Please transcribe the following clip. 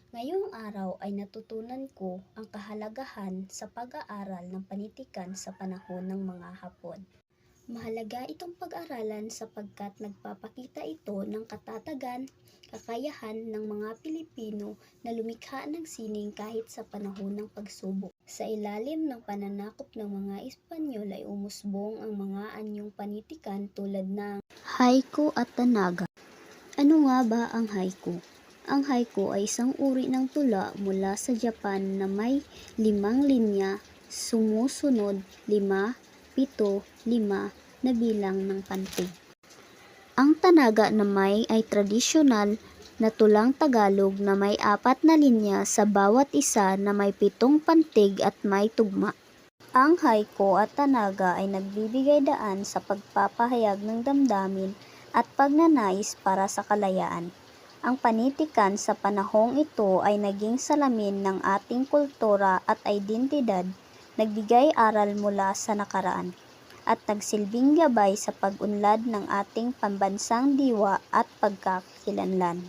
Ngayong araw ay natutunan ko ang kahalagahan sa pag-aaral ng panitikan sa panahon ng mga Hapon. Mahalaga itong pag-aralan sapagkat nagpapakita ito ng katatagan, kakayahan ng mga Pilipino na lumikha ng sining kahit sa panahon ng pagsubok. Sa ilalim ng pananakop ng mga Espanyol ay umusbong ang mga anyong panitikan tulad ng haiku at tanaga. Ano nga ba ang haiku? Ang haiku ay isang uri ng tula mula sa Japan na may 5 linya, sumusunod 5, 7, 5 na bilang ng pantig. Ang tanaga naman ay tradisyonal na tulang Tagalog na may 4 na linya sa bawat isa na may 7 pantig at may tugma. Ang haiku at tanaga ay nagbibigay daan sa pagpapahayag ng damdamin at pagnanais para sa kalayaan. Ang panitikan sa panahong ito ay naging salamin ng ating kultura at identidad, nagbigay aral mula sa nakaraan, at nagsilbing gabay sa pag-unlad ng ating pambansang diwa at pagkakakilanlan.